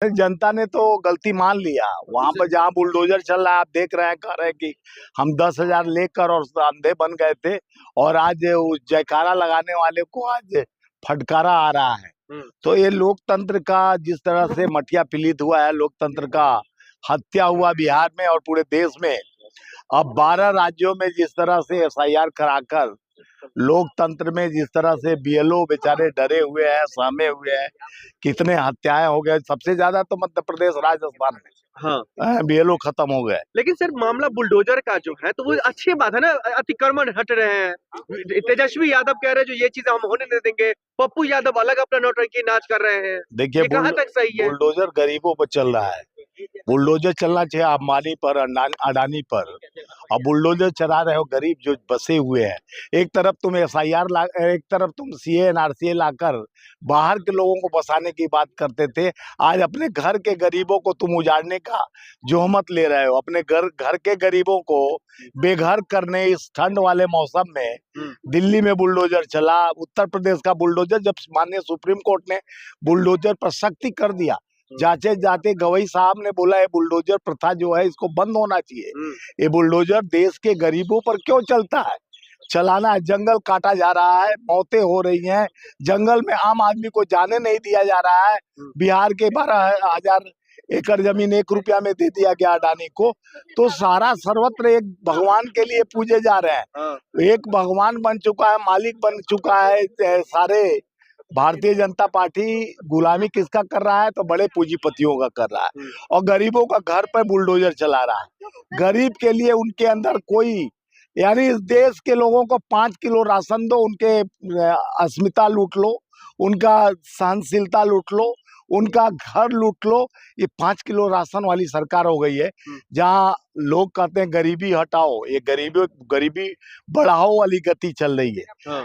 जनता ने तो गलती मान लिया। वहां पर जहाँ बुलडोजर चल रहा है, आप देख रहे हैं, कह रहे हैं कि हम 10,000 लेकर और अंधे बन गए थे, और आज उस जयकारा लगाने वाले को आज फटकारा आ रहा है। तो ये लोकतंत्र का जिस तरह से मटिया पलीत हुआ है, लोकतंत्र का हत्या हुआ बिहार में और पूरे देश में। अब 12 राज्यों में जिस तरह से एफआईआर कराकर लोकतंत्र में जिस तरह से बीएलओ बेचारे डरे हुए हैं, सहमे हुए हैं, कितने हत्याएं हो गए। सबसे ज्यादा तो मध्य प्रदेश, राजस्थान में हाँ बीएलओ खत्म हो गए। लेकिन सर मामला बुलडोजर का जो है तो वो अच्छी बात है ना, अतिक्रमण हट रहे हैं। तेजस्वी यादव कह रहे हैं जो ये चीज हम होने नहीं देंगे, पप्पू यादव अलग अपना नौटंकी नाच कर रहे हैं। देखिए कहाँ तक सही है? बुलडोजर गरीबों पर चल रहा है। बुलडोजर चलना चाहिए अंबानी पर, अडानी पर। अब बुलडोजर चला रहे हो गरीब जो बसे हुए हैं। एक तरफ तुम एफआईआर ला, एक तरफ तुम सीए एनआरसी लाकर बाहर के लोगों को बसाने की बात करते थे। आज अपने घर के गरीबों को तुम उजाड़ने का जोहमत ले रहे हो। अपने घर के गरीबों को बेघर करने इस ठंड वाले मौसम में दिल्ली में बुलडोजर चला। उत्तर प्रदेश का बुलडोजर, जब माननीय सुप्रीम कोर्ट ने बुलडोजर पर सख्ती कर दिया, जाते जाते गवई साहब ने बोला ये बुलडोजर प्रथा जो है इसको बंद होना चाहिए। ये बुलडोजर देश के गरीबों पर क्यों चलता है? चलाना है। जंगल काटा जा रहा है, मौतें हो रही हैं, जंगल में आम आदमी को जाने नहीं दिया जा रहा है। बिहार के 12,000 एकड़ जमीन 1 रुपया में दे दिया गया अडानी को। तो सारा सर्वत्र एक भगवान के लिए पूजे जा रहे हैं। एक भगवान बन चुका है, मालिक बन चुका है सारे। भारतीय जनता पार्टी गुलामी किसका कर रहा है? तो बड़े पूंजीपतियों का कर रहा है, और गरीबों का घर पर बुलडोजर चला रहा है। गरीब के लिए उनके अंदर कोई, यानी इस देश के लोगों को 5 किलो राशन दो, उनके अस्मिता लूट लो, उनका सहनशीलता लूट लो, उनका घर लूट लो। ये 5 किलो राशन वाली सरकार हो गई है, जहाँ लोग कहते हैं गरीबी हटाओ, ये गरीबी बढ़ाओ वाली गति चल रही है।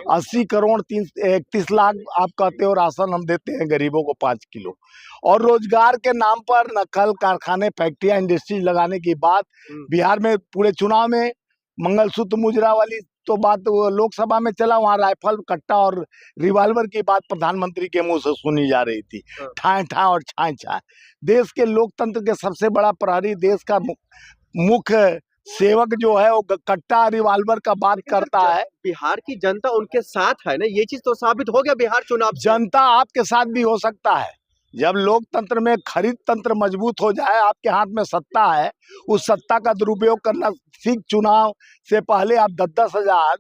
80 करोड़ 31 लाख आप कहते हो राशन हम देते हैं गरीबों को 5 किलो, और रोजगार के नाम पर नकल कारखाने, फैक्ट्रियां, इंडस्ट्री लगाने की बात। बिहार में पूरे चुनाव में मंगलसूत्र मुजरा वाली तो बात लोकसभा में चला, वहाँ राइफल, कट्टा और रिवॉल्वर की बात प्रधानमंत्री के मुंह से सुनी जा रही थी। ठाए ठाए और छाए छाए। देश के लोकतंत्र के सबसे बड़ा प्रहरी, देश का मुख्य सेवक जो है वो कट्टा रिवॉल्वर का बात करता है। बिहार की जनता उनके साथ है ना, ये चीज तो साबित हो गया बिहार चुनाव से। जनता आपके साथ भी हो सकता है जब लोकतंत्र में खरीद तंत्र मजबूत हो जाए। आपके हाथ में सत्ता है, उस सत्ता का दुरुपयोग करना सीख। चुनाव से पहले आप 10-10 हजार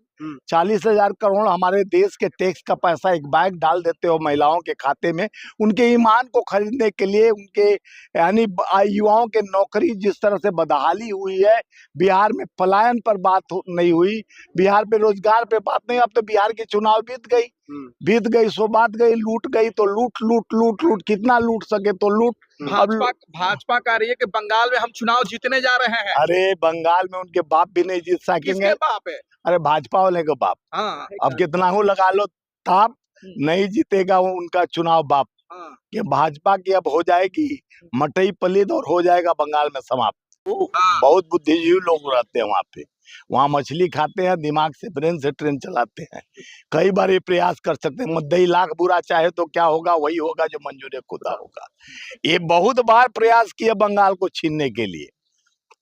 40,000 करोड़ हमारे देश के टैक्स का पैसा एक बैग डाल देते हो महिलाओं के खाते में, उनके ईमान को खरीदने के लिए। उनके यानी युवाओं के नौकरी जिस तरह से बदहाली हुई है, बिहार में पलायन पर बात नहीं हुई, बिहार पे रोजगार पे बात नहीं। अब तो बिहार की चुनाव बीत गई सो बात गई। लूट गई तो लूट लूट लूट लूट, कितना लूट सके तो लूट। भाजपा कह रही है कि बंगाल में हम चुनाव जीतने जा रहे हैं। अरे बंगाल में उनके बाप भी नहीं जीत सकेंगे। किसके बाप है? अरे भाजपा वाले के बाप। हाँ। अब कितना हो लगा लो ताप, नहीं जीतेगा वो उनका चुनाव बाप। कि भाजपा की अब हो जाएगी मटई पलीद और हो जाएगा बंगाल में समाप्त। बहुत बुद्धिजीवी लोग रहते हैं वहाँ पे, वहाँ मछली खाते हैं, दिमाग से, ब्रेन से ट्रेन चलाते हैं। कई बार ये प्रयास कर सकते हैं, मद्दई लाख बुरा चाहे तो क्या होगा, वही होगा जो मंजूर खुदा होगा। ये बहुत बार प्रयास किया बंगाल को छीनने के लिए।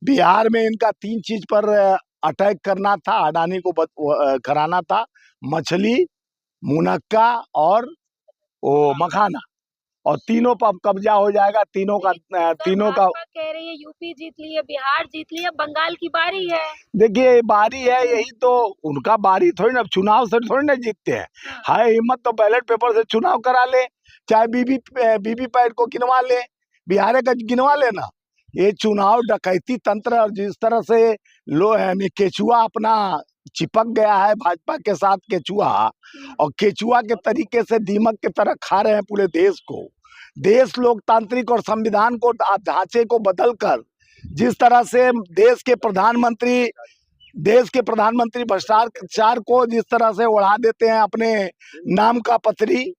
बिहार में इनका 3 चीज पर अटैक करना था, अडानी को कराना था: मछली, मुनक्का और वो मखाना। और तीनों पर कब्जा हो जाएगा। तीनों का कह रही है यूपी जीत लिया, बिहार जीत लिया, बंगाल की बारी है। देखिए बारी है, यही तो उनका बारी थोड़ी ना, चुनाव से थोड़ी ना जीतते हैं। हाय हिम्मत तो बैलेट पेपर से चुनाव करा ले, चाहे बीबी पैट को गिनवा ले, बिहार का गिनवा लेना। ये चुनाव डकैती तंत्र, और जिस तरह से केचुआ अपना चिपक गया है भाजपा के साथ, केचुआ, और केचुआ के तरीके से दीमक की तरह खा रहे हैं पूरे देश को। देश लोकतांत्रिक और संविधान को ढांचे को बदलकर जिस तरह से देश के प्रधानमंत्री भ्रष्टाचार को जिस तरह से उड़ा देते हैं अपने नाम का पत्री,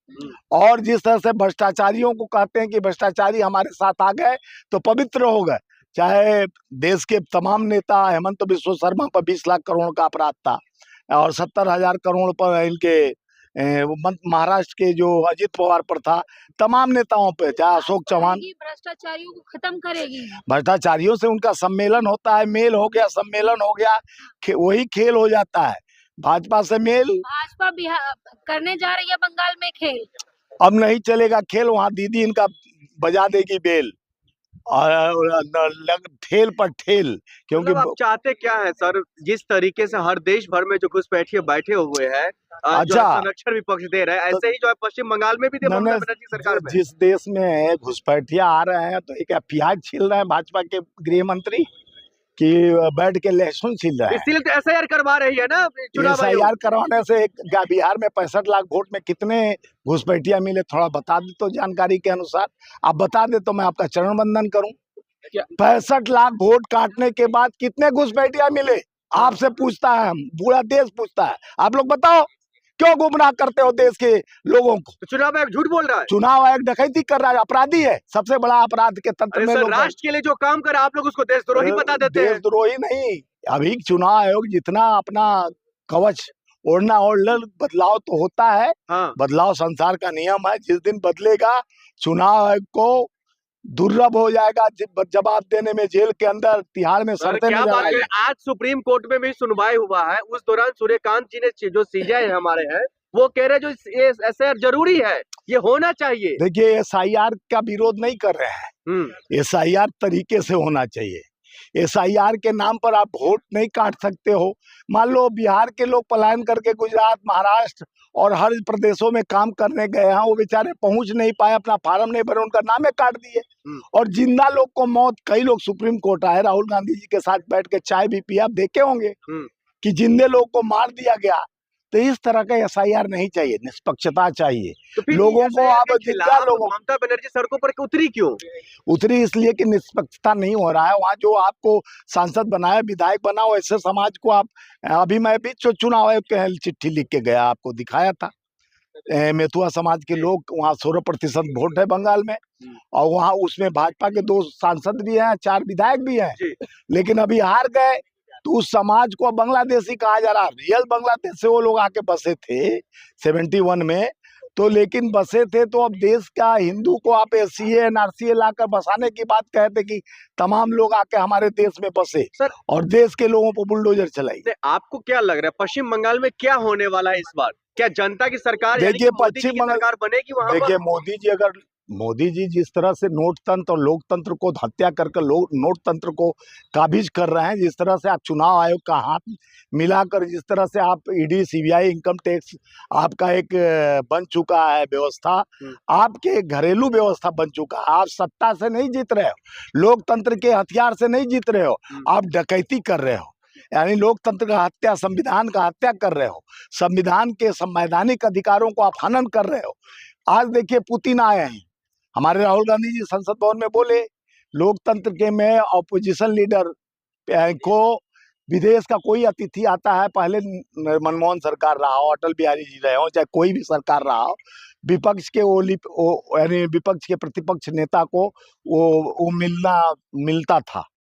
और जिस तरह से भ्रष्टाचारियों को कहते हैं कि भ्रष्टाचारी हमारे साथ आ गए तो पवित्र हो गए। चाहे देश के तमाम नेता, हेमंत बिश्व शर्मा पर 20 लाख करोड़ का अपराध था, और 70,000 करोड़ पर इनके महाराष्ट्र के जो अजित पवार पर था, तमाम नेताओं पे, चाहे अशोक चौहान, भ्रष्टाचारियों को खत्म करेगी। भ्रष्टाचारियों से उनका सम्मेलन होता है, मेल हो गया, सम्मेलन हो गया, वही खेल हो जाता है। भाजपा से मेल, भाजपा बिहार करने जा रही है बंगाल में खेल। अब नहीं चलेगा खेल, वहां दीदी इनका बजा देगी बेल और ठेल पर ठेल, क्योंकि मतलब आप चाहते क्या है सर, जिस तरीके से हर देश भर में जो घुसपैठिए बैठे हुए हैं, जो अच्छा, संरक्षण विपक्ष दे रहे हैं, ऐसे ही जो है पश्चिम बंगाल में भी थे ममता बनर्जी सरकार में। जिस देश में घुसपैठिया आ रहे हैं तो एक प्याज छील रहे हैं भाजपा के गृह मंत्री कि बैठ के लहसुन छील रहे हैं। इसीलिए तो एसआईआर करवा रही है ना चुनाव आयोग। एसआईआर करवाने से क्या बिहार में 65 लाख वोट में कितने घुसपैठिया मिले, थोड़ा बता दे तो जानकारी के अनुसार। आप बता दे तो मैं आपका चरण वंदन करूं। 65 लाख वोट काटने के बाद कितने घुसपैठिया मिले, आपसे पूछता है, हम पूरा देश पूछता है। आप लोग बताओ, क्यों गुमराह करते हो देश के लोगों को? तो चुनाव आयोग झूठ बोल रहा है। चुनाव आयोग डकैती कर रहा है, अपराधी है, सबसे बड़ा अपराध के तंत्र अरे में सर, लोग राष्ट्र के लिए जो काम करे आप लोग उसको देशद्रोही बता देते हैं। देशद्रोही नहीं, अभी चुनाव आयोग जितना अपना कवच ओढ़ना ओढ़ ले, बदलाव तो होता है। हाँ। बदलाव संसार का नियम है, जिस दिन बदलेगा चुनाव आयोग को दुर्लभ हो जाएगा जवाब देने में, जेल के अंदर तिहाड़ में सड़ते क्या नजर बात है, आएंगे। आज सुप्रीम कोर्ट में भी सुनवाई हुआ है, उस दौरान सूर्यकांत जी ने जो सीजेआई हमारे हैं वो कह रहे हैं जो एसआईआर जरूरी है, ये होना चाहिए। देखिए, एसआईआर का विरोध नहीं कर रहे हैं, एसआईआर तरीके से होना चाहिए। एसआईआर के नाम पर आप वोट नहीं काट सकते हो। मान लो बिहार के लोग पलायन करके गुजरात, महाराष्ट्र और हर प्रदेशों में काम करने गए हैं, वो बेचारे पहुंच नहीं पाए, अपना फार्म नहीं भरे, उनका नाम काट दिए। और जिंदा लोग को मौत, कई लोग सुप्रीम कोर्ट आए, राहुल गांधी जी के साथ बैठ के चाय भी पिया, आप देखे होंगे कि जिंदे लोग को मार दिया गया। तो इस तरह का एसआईआर नहीं चाहिए, निष्पक्षता चाहिए। तो फिर लोगों को आप जिंदा लोगों, ममता बनर्जी सड़कों पर उतरी क्यों? उतरी इसलिए कि निष्पक्षता नहीं हो रहा है वहाँ। जो आपको सांसद बनाया, विधायक बना, वैसे समाज को आप, अभी मैं भी चुनाव आयोग के चिट्ठी लिख के गया, आपको दिखाया था। मेथुआ समाज के लोग वहाँ 16% वोट है बंगाल में, और वहाँ उसमें भाजपा के 2 सांसद भी हैं, 4 विधायक भी हैं, लेकिन अभी हार गए। तो उस समाज को बांग्लादेशी कहा जा रहा, रियल बांग्लादेश से वो लोग आके बसे थे 71 में, तो लेकिन बसे थे तो अब देश का हिंदू को आप सीए एनआरसी लाकर बसाने की बात कहते कि तमाम लोग आके हमारे देश में बसे सर, और देश के लोगों पर बुलडोजर चलाई। आपको क्या लग रहा है पश्चिम बंगाल में क्या होने वाला है इस बार? क्या जनता की सरकार, देखिए पश्चिम बंगाल सरकार बनेगी वहां? देखिए, मोदी जी जिस तरह से नोट तंत्र और लोकतंत्र को हत्या करके नोट तंत्र को काबिज कर रहे हैं, जिस तरह से आप चुनाव आयोग का हाथ मिलाकर, जिस तरह से आप ईडी, सीबीआई, इनकम टैक्स आपका एक बन चुका है व्यवस्था, आपके घरेलू व्यवस्था बन चुका है। आप सत्ता से नहीं जीत रहे हो, लोकतंत्र के हथियार से नहीं जीत रहे हो, आप डकैती कर रहे हो, यानी लोकतंत्र का हत्या, संविधान का हत्या कर रहे हो, संविधान के संवैधानिक अधिकारों को आप हनन कर रहे हो। आज देखिए, पुतिन आए हैं, हमारे राहुल गांधी जी संसद भवन में बोले, लोकतंत्र के में ऑपोजिशन लीडर को विदेश का कोई अतिथि आता है, पहले मनमोहन सरकार रहा हो, अटल बिहारी जी रहे हो, चाहे कोई भी सरकार रहा हो, विपक्ष के यानी विपक्ष के प्रतिपक्ष नेता को वो मिलता था।